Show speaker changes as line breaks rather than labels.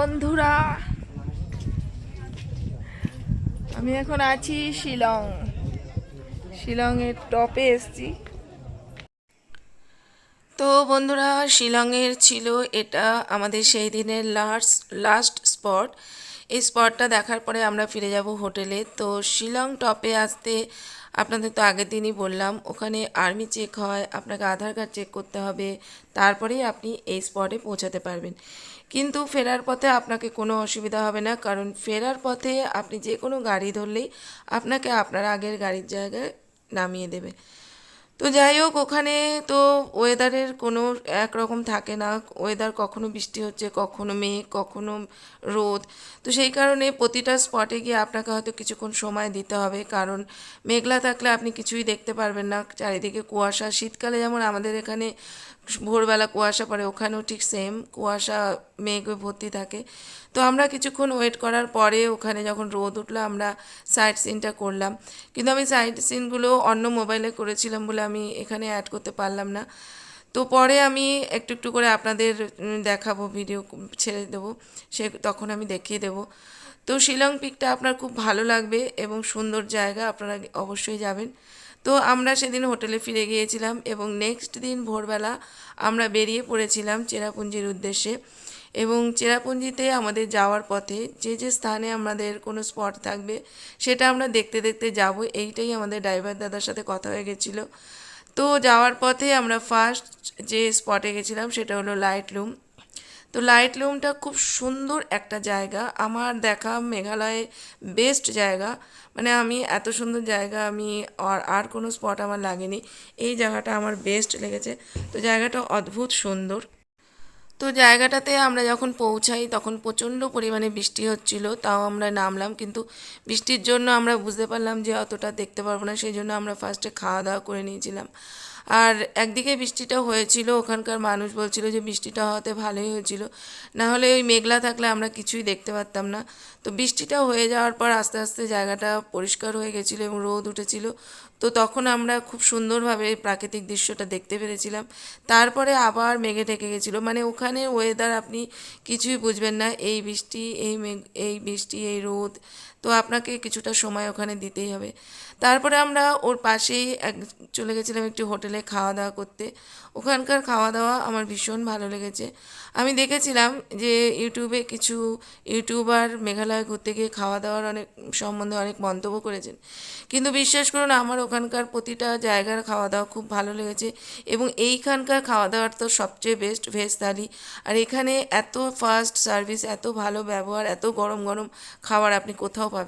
বন্ধুরা, আমি এখন আছি শিলংয়ের টপে এসেছি। তো বন্ধুরা, শিলংয়ের ছিল এটা আমাদের সেই দিনের লাস্ট স্পট। এই স্পটটা দেখার পরে আমরা ফিরে যাব হোটেলে। তো শিলং টপে আসতে আপনাদের তো আগের দিনই বললাম, ওখানে আর্মি চেক হয়, আপনাকে আধার কার্ড চেক করতে হবে, তারপরেই আপনি এই স্পটে পৌঁছাতে পারবেন। কিন্তু ফেরার পথে আপনাকে কোনো অসুবিধা হবে না, কারণ ফেরার পথে আপনি যে কোনো গাড়ি ধরলেই আপনাকে আপনার আগের গাড়ির জায়গায় নামিয়ে দেবে। তো যাই হোক, ওখানে তো ওয়েদারের কোনো একরকম থাকে না। ওয়েদার কখনো বৃষ্টি হচ্ছে, কখনো মেঘ, কখনো রোদ। তো সেই কারণে প্রতিটা স্পটে গিয়ে আপনাকে হয়তো কিছুক্ষণ সময় দিতে হবে, কারণ মেঘলা থাকলে আপনি কিছুই দেখতে পারবেন না, চারিদিকে কুয়াশা। শীতকালে যেমন আমাদের এখানে ভোরবেলা কুয়াশা পড়ে, ওখানেও ঠিক সেম কুয়াশা, মেঘে ভর্তি থাকে। তো আমরা কিছুক্ষণ ওয়েট করার পরে ওখানে যখন রোদ উঠলো আমরা সাইট সিনটা করলাম। কিন্তু আমি সাইট সিনগুলো অন্য মোবাইলে করেছিলাম বলে আমি এখানে অ্যাড করতে পারলাম না। তো পরে আমি একটু একটু করে আপনাদের দেখাবো, ভিডিও ছেড়ে দেবো, তখন আমি দেখিয়ে দেবো। তো শিলং পিকটা আপনার খুব ভালো লাগবে এবং সুন্দর জায়গা, আপনারা অবশ্যই যাবেন। তো আমরা সেদিন হোটেলে ফিরে গিয়েছিলাম এবং নেক্সট দিন ভোরবেলা আমরা বেরিয়ে পড়েছিলাম চেরাপুঞ্জির উদ্দেশ্যে। এবং চেরাপুঞ্জিতে আমাদের যাওয়ার পথে যে যে স্থানে আমাদের কোনো স্পট থাকবে সেটা আমরা দেখতে দেখতে যাব, এইটাই আমাদের ড্রাইভার দাদার সাথে কথা হয়ে গেছিলো। তো যাওয়ার পথে আমরা ফার্স্ট যে স্পটে গেছিলাম সেটা হলো লাইট লুম। তো লাইট লুমটা খুব সুন্দর একটা জায়গা, আমার দেখা মেঘালয়ে বেস্ট জায়গা। মানে আমি এত সুন্দর জায়গা আমি আর কোনো স্পট আমার লাগেনি, এই জায়গাটা আমার বেস্ট লেগেছে। তো জায়গাটা অদ্ভুত সুন্দর। তো জায়গাটাতে আমরা যখন পৌঁছাই তখন প্রচণ্ড পরিমাণে বৃষ্টি হচ্ছিল, তাও আমরা নামলাম। কিন্তু বৃষ্টির জন্য আমরা বুঝতে পারলাম যে অতটা দেখতে পারবো না, সেই জন্য আমরা ফার্স্টে খাওয়া দাওয়া করে নিয়েছিলাম। আর একদিকে বৃষ্টিটা হয়েছিল, ওখানকার মানুষ বলছিল যে বৃষ্টিটা হওয়াতে ভালোই হয়েছিল, না হলে ওই মেঘলা থাকলে আমরা কিছুই দেখতে পারতাম না। তো বৃষ্টিটা হয়ে যাওয়ার পর আস্তে আস্তে জায়গাটা পরিষ্কার হয়ে গেছিলো এবং রোদ উঠেছিল। তো তখন আমরা খুব সুন্দরভাবে প্রাকৃতিক দৃশ্যটা দেখতে পেরেছিলাম। তারপরে আবার মেঘে ঢেকে গেছিলো, মানে ওখানে ওয়েদার আপনি কিছুই বুঝবেন না, এই বৃষ্টি, এই মেঘ, এই বৃষ্টি, এই রোদ। তো আপনাকে কিছুটা সময় ওখানে দিতেই হবে। তারপরে আমরা ওর পাশেই চলে গেছিলাম একটি হোটেলে খাওয়া দাওয়া করতে। ওখানকার খাওয়া দাওয়া আমার ভীষণ ভালো লেগেছে। আমি দেখেছিলাম যে ইউটিউবে কিছু ইউটিউবার মেঘালয় ঘুরতে গিয়ে খাওয়া দাওয়ার সম্বন্ধে অনেক মন্তব্য করেছেন, কিন্তু বিশ্বাস করুন আমার ওখানকার প্রতিটা জায়গার খাওয়া দাওয়া খুব ভালো লেগেছে। এবং এইখানকার খাওয়া দাওয়ার তো সবচেয়ে বেস্ট ভেজ থালি। আর এখানে এত ফাস্ট সার্ভিস, এত ভালো ব্যবহার, এত গরম গরম খাবার আপনি কোথাও পাবেন।